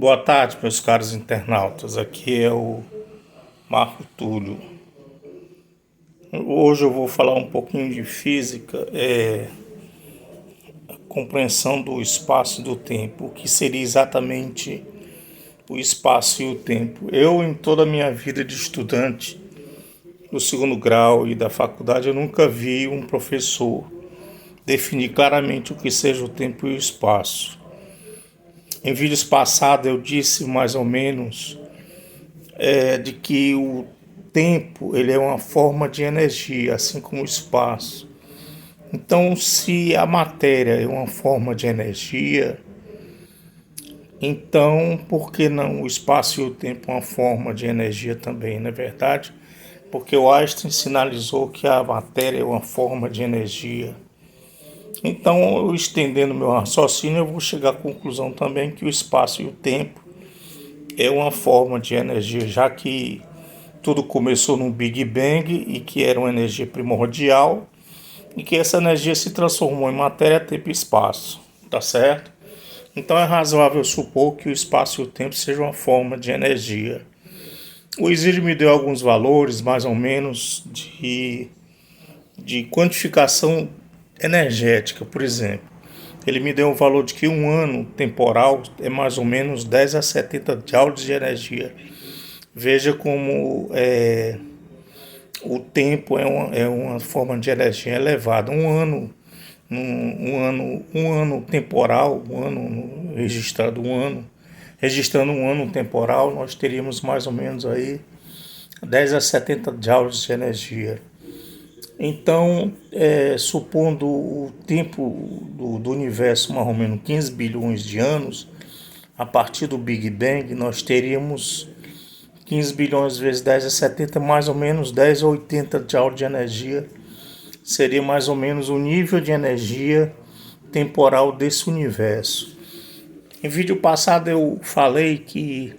Boa tarde, meus caros internautas. Aqui é o Marco Túlio. Hoje eu vou falar um pouquinho de física, compreensão do espaço e do tempo. O que seria exatamente o espaço e o tempo? Eu, em toda a minha vida de estudante do segundo grau e da faculdade, eu nunca vi um professor definir claramente o que seja o tempo e o espaço. Em vídeos passados eu disse mais ou menos de que o tempo ele é uma forma de energia, assim como o espaço. Então, se a matéria é uma forma de energia, então por que não o espaço e o tempo uma forma de energia também, não é verdade? Porque o Einstein sinalizou que a matéria é uma forma de energia. Então, eu estendendo meu raciocínio, eu vou chegar à conclusão também que o espaço e o tempo é uma forma de energia, já que tudo começou no Big Bang e que era uma energia primordial e que essa energia se transformou em matéria, tempo e espaço, tá certo? Então é razoável supor que o espaço e o tempo sejam uma forma de energia. O Isidro me deu alguns valores, mais ou menos, de quantificação energética, por exemplo. Ele me deu um valor de que um ano temporal é mais ou menos 10 a 70 joules de energia. Veja como o tempo é uma forma de energia elevada. Um ano temporal, um ano registrado um ano, registrando um ano temporal, nós teríamos mais ou menos aí 10 a 70 joules de energia. Então, supondo o tempo do universo mais ou menos 15 bilhões de anos, a partir do Big Bang, nós teríamos 15 bilhões vezes 10 a 70, mais ou menos 10 a 80 joules de energia. Seria mais ou menos o nível de energia temporal desse universo. Em vídeo passado eu falei que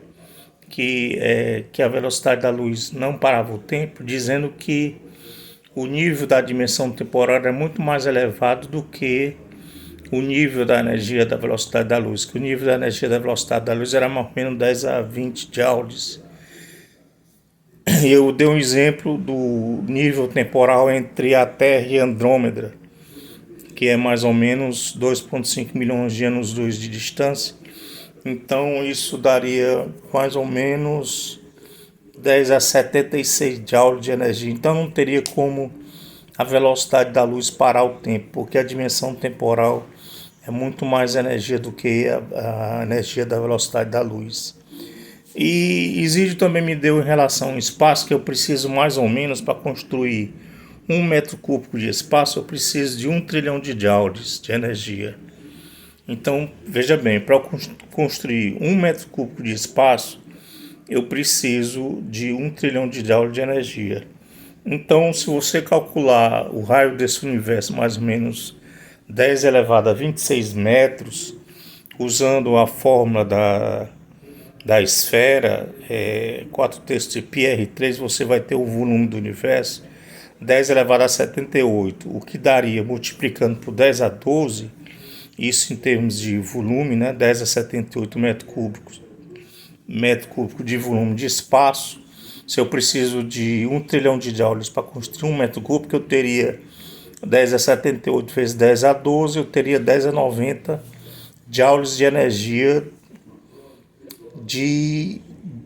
a velocidade da luz não parava o tempo, dizendo que o nível da dimensão temporal é muito mais elevado do que o nível da energia da velocidade da luz, que o nível da energia da velocidade da luz era mais ou menos 10 a 20 joules. Eu dei um exemplo do nível temporal entre a Terra e Andrômeda, que é mais ou menos 2,5 milhões de anos-luz de distância. Então isso daria mais ou menos 10 a 76 joules de energia. Então não teria como a velocidade da luz parar o tempo, porque a dimensão temporal é muito mais energia do que a energia da velocidade da luz. E Isidro também me deu em relação ao espaço que eu preciso mais ou menos para construir 1 metro cúbico de espaço, eu preciso de 1 trilhão de joules de energia. Então, veja bem, para construir 1 metro cúbico de espaço, eu preciso de 1 trilhão de joules de energia. Então, se você calcular o raio desse universo, mais ou menos 10 elevado a 26 metros, usando a fórmula da esfera, 4 terços de πr3, você vai ter o volume do universo 10 elevado a 78, o que daria, multiplicando por 10 a 12, isso em termos de volume, né, 10 a 78 metro cúbico de volume de espaço. Se eu preciso de 1 trilhão de joules para construir 1 metro cúbico, eu teria 10 a 78 vezes 10 a 12, eu teria 10 a 90 joules de energia de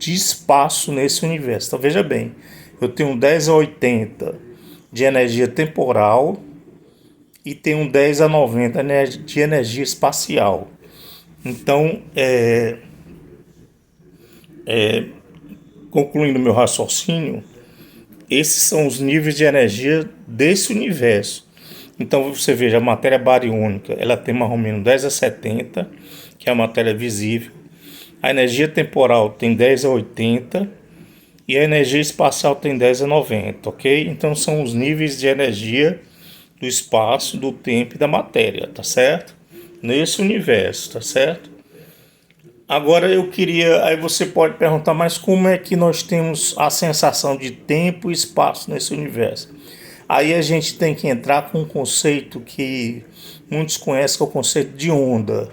espaço nesse universo. Então veja bem, eu tenho 10 a 80 de energia temporal e tenho 10 a 90 de energia espacial. Então, concluindo meu raciocínio, esses são os níveis de energia desse universo. Então você veja, a matéria bariônica, ela tem mais ou menos 10 a 70, que é a matéria visível. A energia temporal tem 10 a 80 e a energia espacial tem 10 a 90, ok? Então são os níveis de energia do espaço, do tempo e da matéria, tá certo? Nesse universo, tá certo? Agora eu queria, aí você pode perguntar, mas como é que nós temos a sensação de tempo e espaço nesse universo? Aí a gente tem que entrar com um conceito que muitos conhecem, que é o conceito de onda.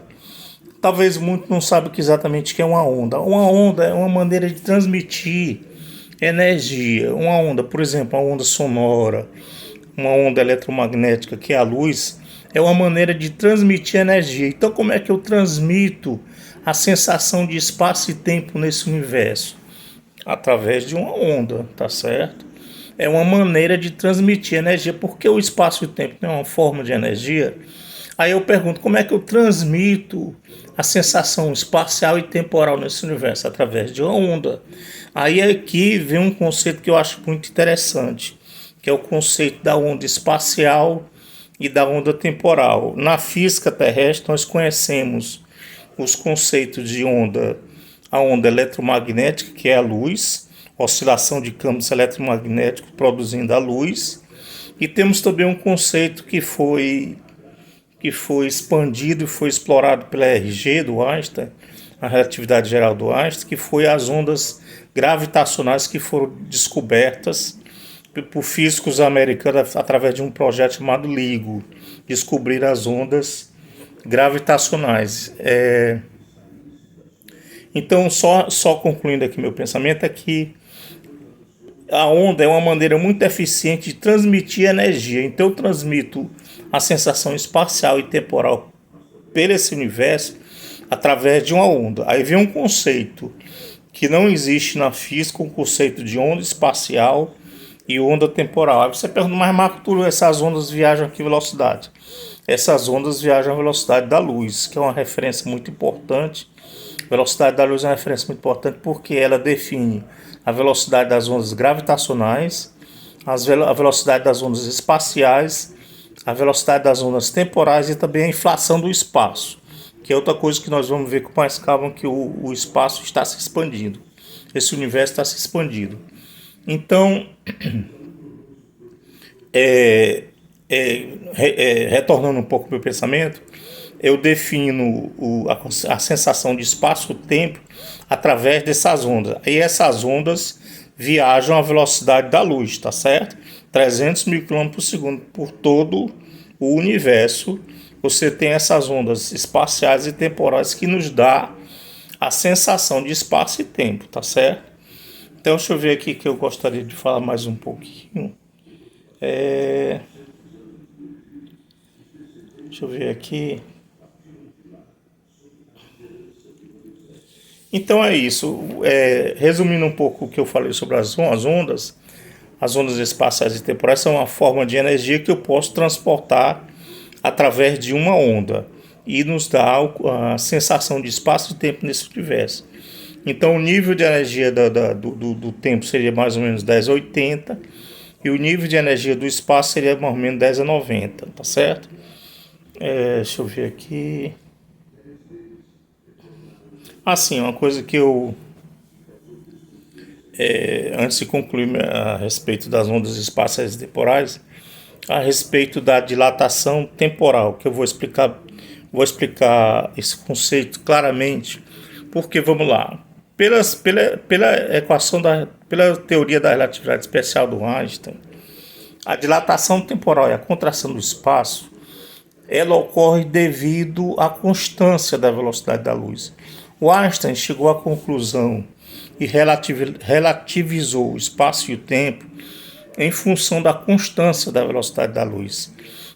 talvez muito não sabe exatamente o que é uma onda. Uma onda é uma maneira de transmitir energia. Uma onda, por exemplo, uma onda sonora, uma onda eletromagnética, que é a luz, é uma maneira de transmitir energia. Então, como é que eu transmito a sensação de espaço e tempo nesse universo? Através de uma onda, tá certo? É uma maneira de transmitir energia, porque o espaço e o tempo tem uma forma de energia. Aí eu pergunto, como é que eu transmito a sensação espacial e temporal nesse universo? Através de uma onda. Aí aqui vem um conceito que eu acho muito interessante, que é o conceito da onda espacial e da onda temporal. Na física terrestre nós conhecemos os conceitos de onda, a onda eletromagnética, que é a luz, oscilação de campos eletromagnéticos produzindo a luz, e temos também um conceito que foi expandido e foi explorado pela RG do Einstein, a relatividade geral do Einstein, que foi as ondas gravitacionais que foram descobertas por físicos americanos através de um projeto chamado LIGO, descobrir as ondas gravitacionais. Então, só concluindo aqui meu pensamento, é que a onda é uma maneira muito eficiente de transmitir energia. Então eu transmito a sensação espacial e temporal pelo esse universo através de uma onda. Aí vem um conceito que não existe na física, um conceito de onda espacial e onda temporal. Aí você pergunta, mas Marco, essas ondas viajam a que velocidade? Essas ondas viajam à velocidade da luz, que é uma referência muito importante. A velocidade da luz é uma referência muito importante porque ela define a velocidade das ondas gravitacionais, a velocidade das ondas espaciais, a velocidade das ondas temporais e também a inflação do espaço, que é outra coisa que nós vamos ver com mais calma, que o espaço está se expandindo. Esse universo está se expandindo. Então, retornando um pouco ao meu pensamento, eu defino a sensação de espaço-tempo através dessas ondas. E essas ondas viajam à velocidade da luz, tá certo? 300 mil km por segundo por todo o universo. Você tem essas ondas espaciais e temporais que nos dá a sensação de espaço e tempo, tá certo? Então, deixa eu ver aqui que eu gostaria de falar mais um pouquinho. Deixa eu ver aqui. Então é isso. Resumindo um pouco o que eu falei sobre as ondas espaciais e temporais são uma forma de energia que eu posso transportar através de uma onda e nos dá a sensação de espaço e tempo nesse universo. Então o nível de energia do tempo seria mais ou menos 10 a 80 e o nível de energia do espaço seria mais ou menos 10 a 90, tá certo? Deixa eu ver aqui. Assim, uma coisa que eu, antes de concluir a respeito das ondas espaciais e temporais, a respeito da dilatação temporal, que eu vou explicar esse conceito claramente, porque vamos lá, pela teoria da relatividade especial do Einstein, a dilatação temporal e a contração do espaço, ela ocorre devido à constância da velocidade da luz. O Einstein chegou à conclusão e relativizou o espaço e o tempo em função da constância da velocidade da luz.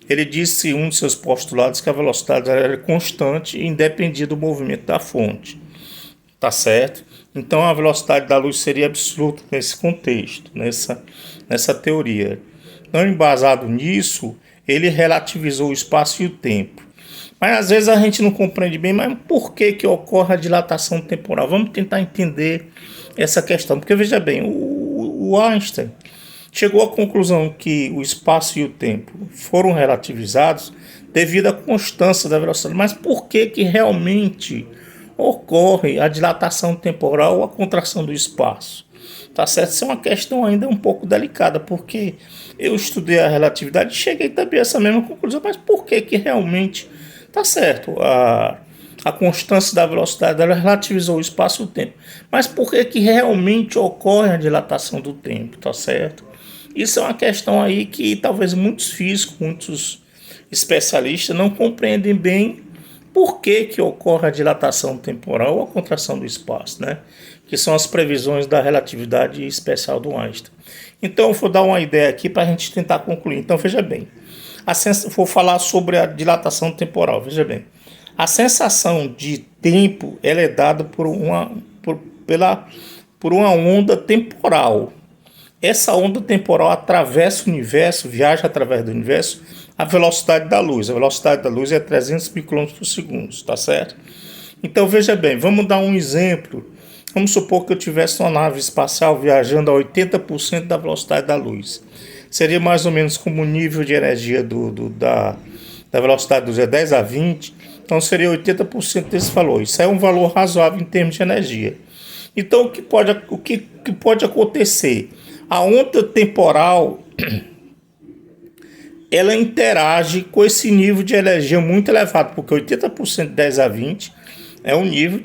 Ele disse em um de seus postulados que a velocidade era constante e independia do movimento da fonte. Tá certo? Então a velocidade da luz seria absoluta nesse contexto, nessa teoria. Então, embasado nisso, ele relativizou o espaço e o tempo. Mas às vezes a gente não compreende bem, mas por que ocorre a dilatação temporal? Vamos tentar entender essa questão, porque veja bem, o Einstein chegou à conclusão que o espaço e o tempo foram relativizados devido à constância da velocidade. Mas por que realmente ocorre a dilatação temporal ou a contração do espaço? Tá certo? Isso é uma questão ainda um pouco delicada, porque eu estudei a relatividade e cheguei também a essa mesma conclusão, mas por que realmente... Tá certo, a constância da velocidade ela relativizou o espaço e o tempo. Mas por que realmente ocorre a dilatação do tempo, tá certo? Isso é uma questão aí que talvez muitos físicos, muitos especialistas não compreendem bem Por que que ocorre a dilatação temporal ou a contração do espaço, né? Que são as previsões da relatividade especial do Einstein. Então, eu vou dar uma ideia aqui para a gente tentar concluir. Então, veja bem. Vou falar sobre a dilatação temporal. Veja bem. A sensação de tempo ela é dada por uma onda temporal. Essa onda temporal atravessa o universo, viaja através do universo, a velocidade da luz. A velocidade da luz é 300 mil km por segundo, tá certo? Então, veja bem, vamos dar um exemplo. Vamos supor que eu tivesse uma nave espacial viajando a 80% da velocidade da luz. Seria mais ou menos como o nível de energia da velocidade da luz é 10 a 20, então seria 80% desse valor. Isso é um valor razoável em termos de energia. Então, o que pode acontecer? A onda temporal ela interage com esse nível de energia muito elevado, porque 80% de 10 a 20 é um nível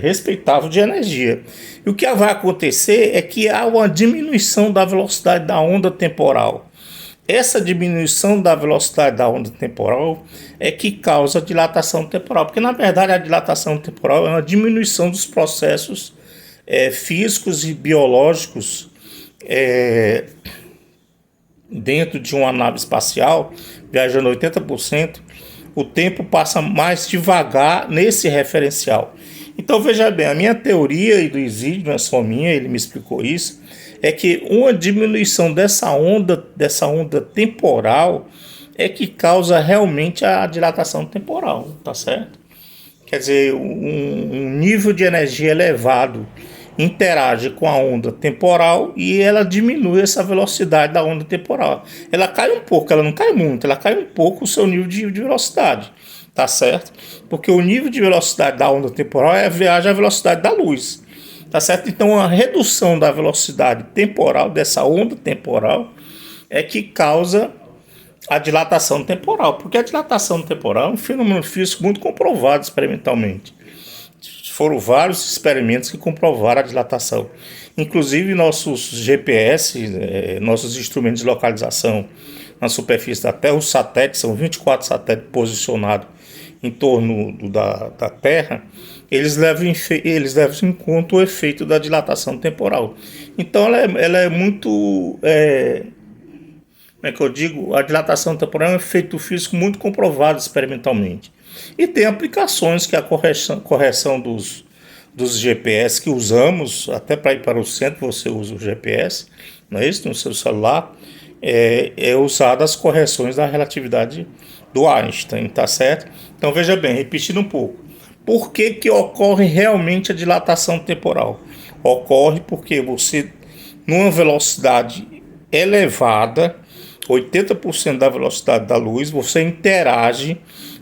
respeitável de energia. E o que vai acontecer é que há uma diminuição da velocidade da onda temporal. Essa diminuição da velocidade da onda temporal é que causa a dilatação temporal, porque na verdade a dilatação temporal é uma diminuição dos processos físicos e biológicos dentro de uma nave espacial, viajando 80%, o tempo passa mais devagar nesse referencial. Então veja bem, a minha teoria e do Isídio, não é só minha, ele me explicou isso, é que uma diminuição dessa onda temporal é que causa realmente a dilatação temporal, tá certo? Quer dizer, um nível de energia elevado interage com a onda temporal e ela diminui essa velocidade da onda temporal. Ela cai um pouco, ela não cai muito, ela cai um pouco o seu nível de velocidade, tá certo? Porque o nível de velocidade da onda temporal viaja à velocidade da luz, tá certo? Então a redução da velocidade temporal, dessa onda temporal, é que causa a dilatação temporal, porque a dilatação temporal é um fenômeno físico muito comprovado experimentalmente. Foram vários experimentos que comprovaram a dilatação. Inclusive nossos GPS, nossos instrumentos de localização na superfície da Terra, os satélites, são 24 satélites posicionados em torno da Terra, eles levam em conta o efeito da dilatação temporal. Então ela é muito... como é que eu digo? A dilatação temporal é um efeito físico muito comprovado experimentalmente. E tem aplicações que a correção dos GPS que usamos, até para ir para o centro você usa o GPS, não é isso? No seu celular, é usada as correções da relatividade do Einstein, tá certo? Então veja bem, repetindo um pouco. Por que ocorre realmente a dilatação temporal? Ocorre porque você, numa velocidade elevada, 80% da velocidade da luz, você interage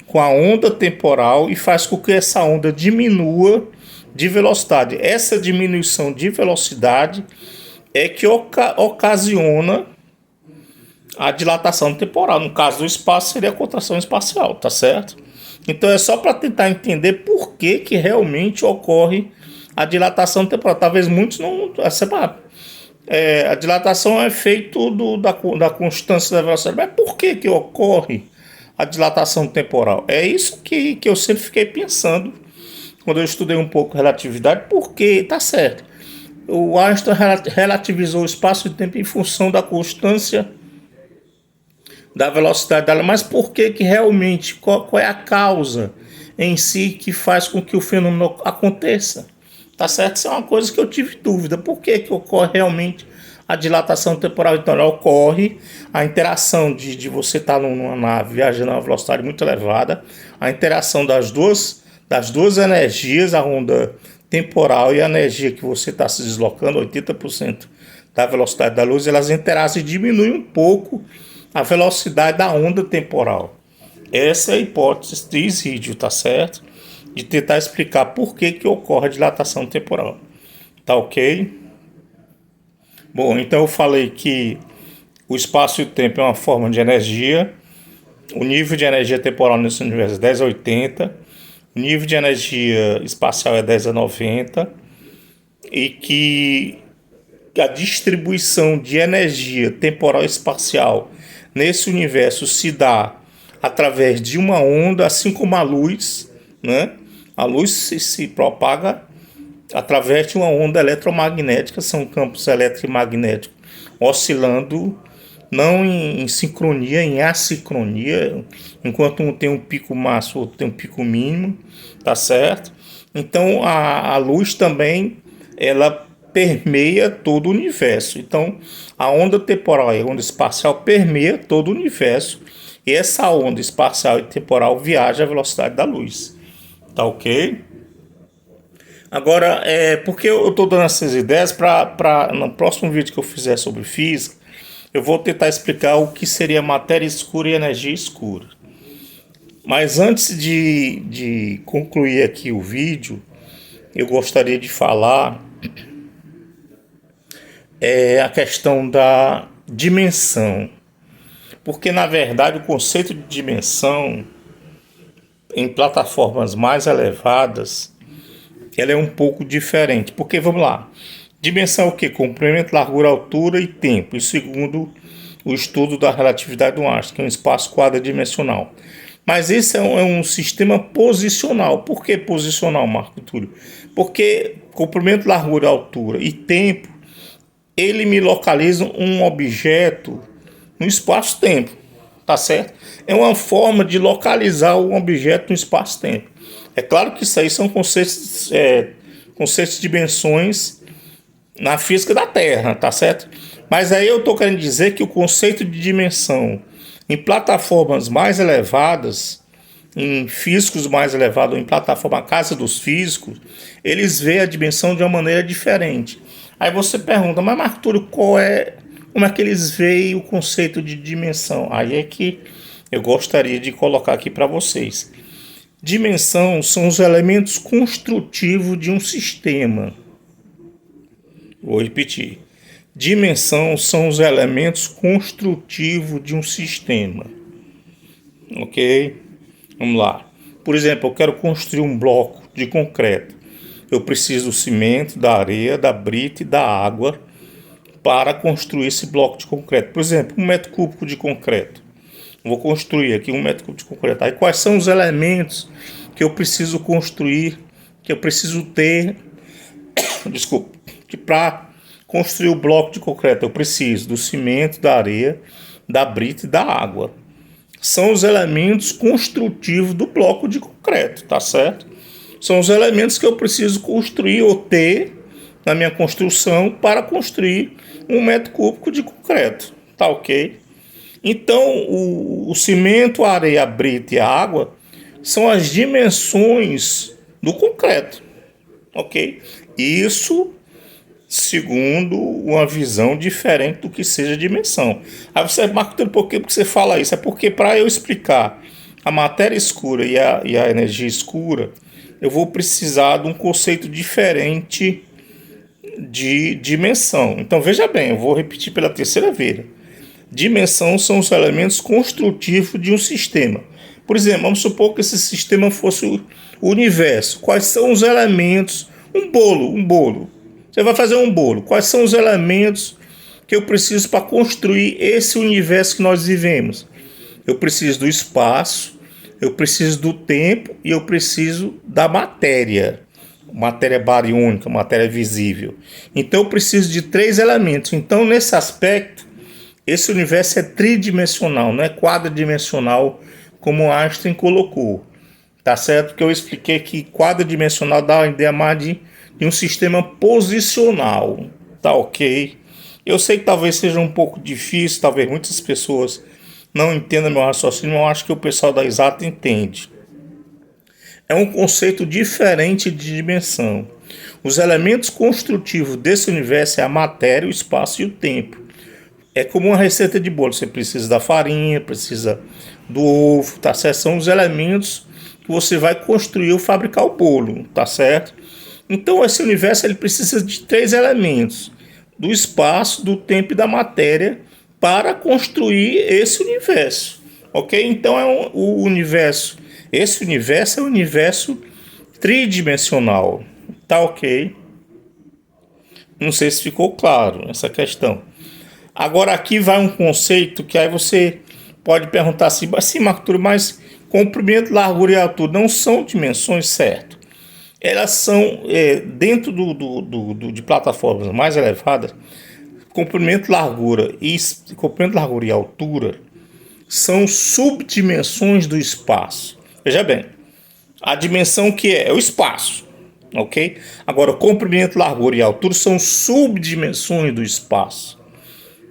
com a onda temporal e faz com que essa onda diminua de velocidade. Essa diminuição de velocidade é que ocasiona a dilatação temporal. No caso do espaço, seria a contração espacial, tá certo? Então é só para tentar entender por que realmente ocorre a dilatação temporal. Talvez muitos não... a dilatação é efeito da constância da velocidade. Mas por que ocorre a dilatação temporal? É isso que eu sempre fiquei pensando quando eu estudei um pouco relatividade, porque tá certo. O Einstein relativizou o espaço e tempo em função da constância da velocidade dela, mas por que realmente, qual é a causa em si que faz com que o fenômeno aconteça? Tá certo? Isso é uma coisa que eu tive dúvida. Por que ocorre realmente a dilatação temporal? Então, ela ocorre a interação de você estar numa nave viajando a uma velocidade muito elevada, a interação das duas energias, a onda temporal e a energia que você está se deslocando, 80% da velocidade da luz, elas interagem e diminuem um pouco a velocidade da onda temporal. Essa é a hipótese de Isídio, tá certo? De tentar explicar por que ocorre a dilatação temporal. Tá ok? Bom, então eu falei que o espaço e o tempo é uma forma de energia. O nível de energia temporal nesse universo é 10 a 80. O nível de energia espacial é 10 a 90. E que a distribuição de energia temporal e espacial nesse universo se dá através de uma onda, assim como a luz, né? A luz se propaga através de uma onda eletromagnética, são campos eletromagnéticos oscilando não em sincronia, em assincronia, enquanto um tem um pico máximo, outro tem um pico mínimo, tá certo? Então a luz também, ela permeia todo o universo. Então a onda temporal e a onda espacial permeia todo o universo, e essa onda espacial e temporal viaja à velocidade da luz, tá ok? Agora, por que eu estou dando essas ideias? Para no próximo vídeo que eu fizer sobre física, eu vou tentar explicar o que seria matéria escura e energia escura. Mas antes de concluir aqui o vídeo, eu gostaria de falar a questão da dimensão. Porque, na verdade, o conceito de dimensão em plataformas mais elevadas, ela é um pouco diferente. Porque, vamos lá, dimensão é o quê? Comprimento, largura, altura e tempo. Isso segundo o estudo da relatividade do Einstein, que é um espaço quadridimensional. Mas esse é um sistema posicional. Por que posicional, Marco Túlio? Porque comprimento, largura, altura e tempo, ele me localiza um objeto no espaço-tempo, tá certo? É uma forma de localizar um objeto no espaço-tempo. É claro que isso aí são conceitos de dimensões na física da Terra, tá certo? Mas aí eu estou querendo dizer que o conceito de dimensão em plataformas mais elevadas, em físicos mais elevados, em plataforma casa dos físicos, eles veem a dimensão de uma maneira diferente. Aí você pergunta, mas Marco Túlio, como é que eles veem o conceito de dimensão? Aí é que eu gostaria de colocar aqui para vocês. Dimensão são os elementos construtivos de um sistema. Vou repetir. Dimensão são os elementos construtivos de um sistema. Ok? Vamos lá. Por exemplo, eu quero construir um bloco de concreto. Eu preciso do cimento, da areia, da brita e da água para construir esse bloco de concreto. Por exemplo, 1 metro cúbico de concreto. Vou construir aqui 1 metro cúbico de concreto. Aí quais são os elementos que eu preciso construir, que eu preciso ter, desculpa, que para construir o bloco de concreto eu preciso do cimento, da areia, da brita e da água. São os elementos construtivos do bloco de concreto, tá certo? São os elementos que eu preciso construir ou ter na minha construção para construir 1 metro cúbico de concreto, tá ok? Então, o cimento, a areia, a brita e a água são as dimensões do concreto, ok? Isso segundo uma visão diferente do que seja dimensão. Aí você, Marco, por que você fala isso? É porque para eu explicar a matéria escura e a energia escura, eu vou precisar de um conceito diferente de dimensão. Então veja bem, eu vou repetir pela terceira vez. Dimensão são os elementos construtivos de um sistema. Por exemplo, vamos supor que esse sistema fosse o universo. Quais são os elementos? Um bolo. Você vai fazer um bolo. Quais são os elementos que eu preciso para construir esse universo que nós vivemos? Eu preciso do espaço, eu preciso do tempo e eu preciso da matéria. Matéria bariônica, matéria visível. Então eu preciso de 3 elementos. Então, nesse aspecto, esse universo é tridimensional, não é quadridimensional como Einstein colocou. Tá certo? Que eu expliquei que quadridimensional dá uma ideia mais de um sistema posicional. Tá ok? Eu sei que talvez seja um pouco difícil, talvez muitas pessoas não entendam meu raciocínio, mas eu acho que o pessoal da exata entende. É um conceito diferente de dimensão. Os elementos construtivos desse universo é a matéria, o espaço e o tempo. É como uma receita de bolo. Você precisa da farinha, precisa do ovo, tá certo? São os elementos que você vai construir ou fabricar o bolo, tá certo? Então esse universo ele precisa de 3 elementos: do espaço, do tempo e da matéria para construir esse universo, ok? Então o universo, esse universo é um universo tridimensional, tá ok? Não sei se ficou claro essa questão. Agora aqui vai um conceito que aí você pode perguntar assim, Arthur, mas comprimento, largura e altura não são dimensões, certo? Elas são, dentro de plataformas mais elevadas, comprimento, largura e altura são subdimensões do espaço. Veja bem, a dimensão que é o espaço, ok? Agora, comprimento, largura e altura são subdimensões do espaço.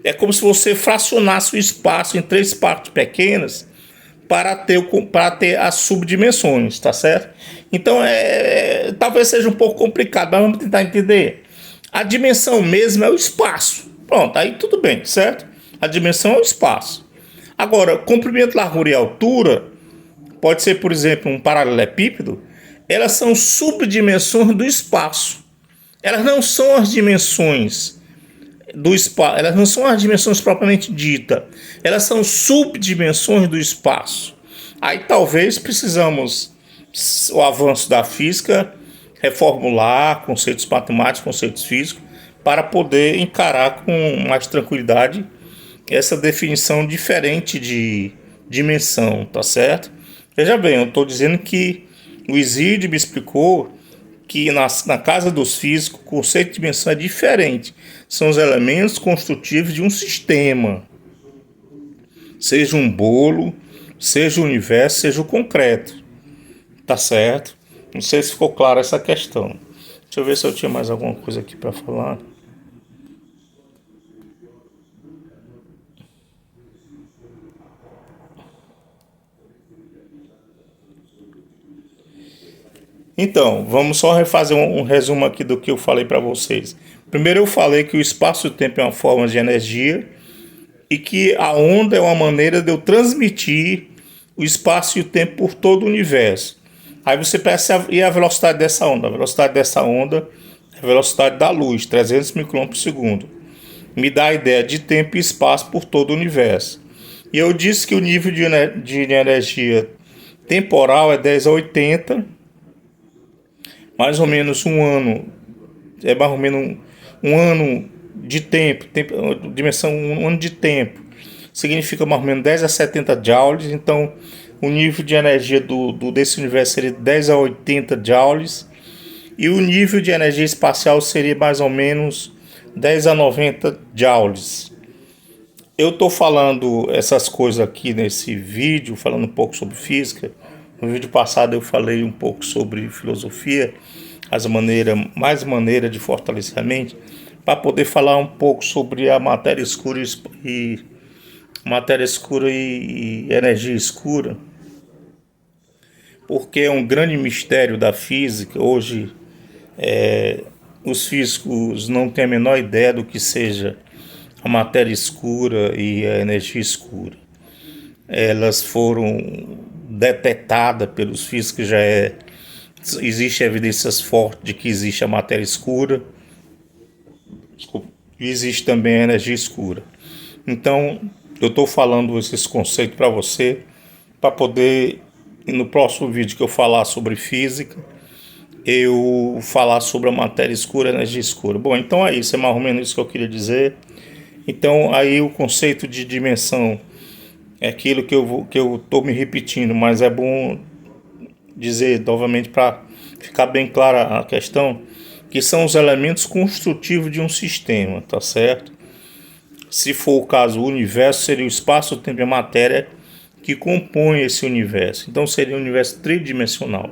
É como se você fracionasse o espaço em 3 partes pequenas para ter as subdimensões, tá certo? Então, talvez seja um pouco complicado, mas vamos tentar entender. A dimensão mesmo é o espaço. Pronto, aí tudo bem, certo? A dimensão é o espaço. Agora, comprimento, largura e altura, pode ser, por exemplo, um paralelepípedo, elas são subdimensões do espaço. Elas não são as dimensões do espaço, elas não são as dimensões propriamente ditas, elas são subdimensões do espaço. Aí talvez precisamos, o avanço da física, reformular conceitos matemáticos, conceitos físicos, para poder encarar com mais tranquilidade essa definição diferente de dimensão, tá certo? Veja bem, eu estou dizendo que o Isídio me explicou que na casa dos físicos o conceito de dimensão é diferente. São os elementos constitutivos de um sistema. Seja um bolo, seja o universo, seja o concreto. Tá certo? Não sei se ficou clara essa questão. Deixa eu ver se eu tinha mais alguma coisa aqui para falar. Então, vamos só refazer um resumo aqui do que eu falei para vocês. Primeiro eu falei que o espaço e o tempo é uma forma de energia e que a onda é uma maneira de eu transmitir o espaço e o tempo por todo o universo. Aí você pensa, e a velocidade dessa onda? A velocidade dessa onda é a velocidade da luz, 300 mil km por segundo. Me dá a ideia de tempo e espaço por todo o universo. E eu disse que o nível de energia temporal é 10 a 80, mais ou menos um ano, é mais ou menos um ano de tempo, dimensão um ano de tempo, significa mais ou menos 10 a 70 joules, então o nível de energia desse universo seria 10 a 80 joules, e o nível de energia espacial seria mais ou menos 10 a 90 joules. Eu estou falando essas coisas aqui nesse vídeo, falando um pouco sobre física. No vídeo passado eu falei um pouco sobre filosofia, mais maneira de fortalecer a mente, para poder falar um pouco sobre a matéria escura e energia escura, porque é um grande mistério da física. Hoje os físicos não têm a menor ideia do que seja a matéria escura e a energia escura. Elas foram detectadas pelos físicos, existe evidências fortes de que existe a matéria escura, e existe também a energia escura. Então, eu estou falando esses conceitos para você, para poder, no próximo vídeo que eu falar sobre física, eu falar sobre a matéria escura e a energia escura. Bom, então é isso, é mais ou menos isso que eu queria dizer. Então, aí o conceito de dimensão é aquilo que eu estou me repetindo, mas é bom dizer novamente para ficar bem clara a questão, que são os elementos constitutivos de um sistema, tá certo? Se for o caso, o universo seria o espaço, o tempo e a matéria que compõem esse universo. Então seria um universo tridimensional.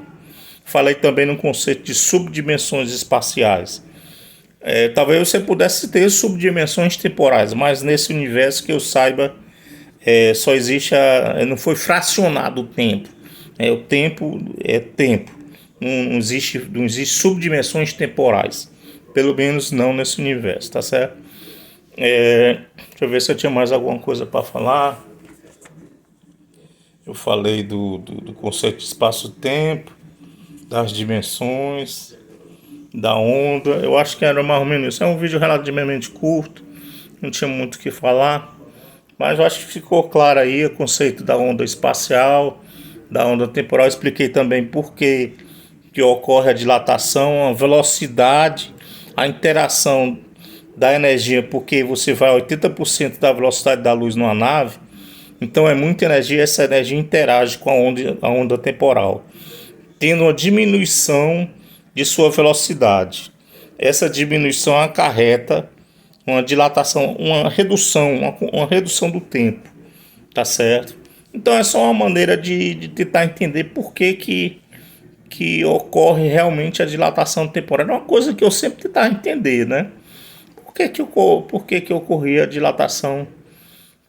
Falei também no conceito de subdimensões espaciais. Talvez você pudesse ter subdimensões temporais, mas nesse universo que eu saiba, só existe não foi fracionado o tempo. O tempo é tempo. Não existe subdimensões temporais. Pelo menos não nesse universo, tá certo? Deixa eu ver se eu tinha mais alguma coisa para falar. Eu falei do conceito de espaço-tempo, das dimensões, da onda. Eu acho que era mais ou menos isso. É um vídeo relativamente curto, não tinha muito o que falar, mas eu acho que ficou claro aí o conceito da onda espacial, da onda temporal. Eu expliquei também por que ocorre a dilatação, a velocidade, a interação da energia, porque você vai a 80% da velocidade da luz numa nave, Então é muita energia, essa energia interage com a onda temporal, tendo uma diminuição de sua velocidade. Essa diminuição acarreta uma dilatação, uma redução do tempo, tá certo? Então é só uma maneira de tentar entender por que ocorre realmente a dilatação temporal. É uma coisa que eu sempre tentava entender, né? Por que ocorria a dilatação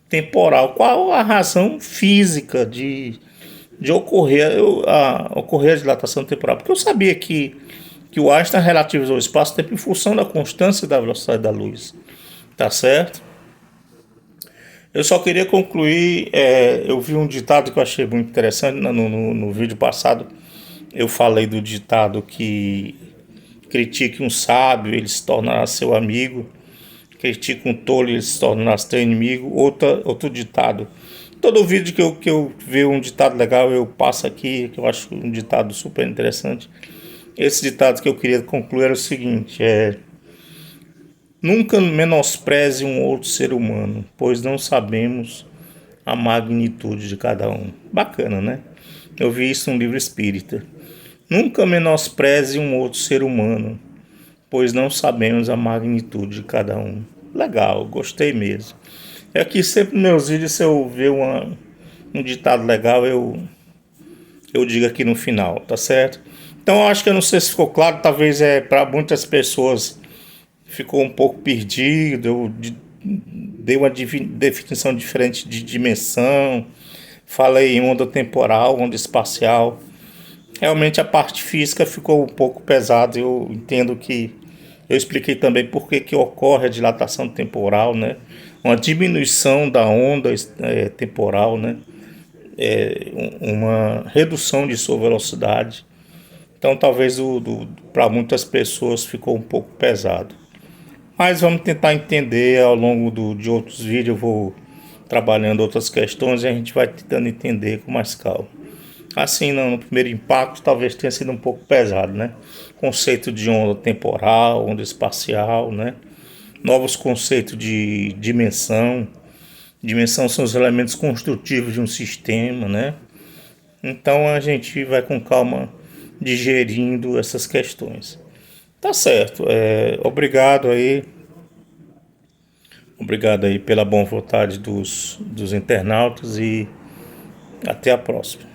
temporal? Qual a razão física de ocorrer a dilatação temporal? Porque eu sabia que o Einstein relativizou o espaço-tempo em função da constância da velocidade da luz, tá certo? Eu só queria concluir, eu vi um ditado que eu achei muito interessante no vídeo passado. Eu falei do ditado que critique um sábio, ele se tornará seu amigo. Critique um tolo, ele se tornará teu inimigo. Outro ditado. Todo vídeo que eu ver um ditado legal, eu passo aqui, que eu acho um ditado super interessante. Esse ditado que eu queria concluir era o seguinte, nunca menospreze um outro ser humano, pois não sabemos a magnitude de cada um. Bacana, né? Eu vi isso num livro espírita. Nunca menospreze um outro ser humano, pois não sabemos a magnitude de cada um. Legal, gostei mesmo. É que sempre nos meus vídeos, se eu ver um ditado legal, eu digo aqui no final, tá certo? Então eu acho que eu não sei se ficou claro, talvez para muitas pessoas ficou um pouco perdido, dei uma definição diferente de dimensão, falei em onda temporal, onda espacial. Realmente a parte física ficou um pouco pesada, eu entendo que eu expliquei também por que ocorre a dilatação temporal, né? Uma diminuição da onda temporal, né? Uma redução de sua velocidade. Então talvez para muitas pessoas ficou um pouco pesado. Mas vamos tentar entender ao longo de outros vídeos, eu vou trabalhando outras questões e a gente vai tentando entender com mais calma. Assim, no primeiro impacto, talvez tenha sido um pouco pesado, né? Conceito de onda temporal, onda espacial, né? Novos conceitos de dimensão. Dimensão são os elementos construtivos de um sistema, né? Então a gente vai com calma digerindo essas questões. Tá certo. Obrigado aí. Obrigado aí pela boa vontade dos internautas e até a próxima.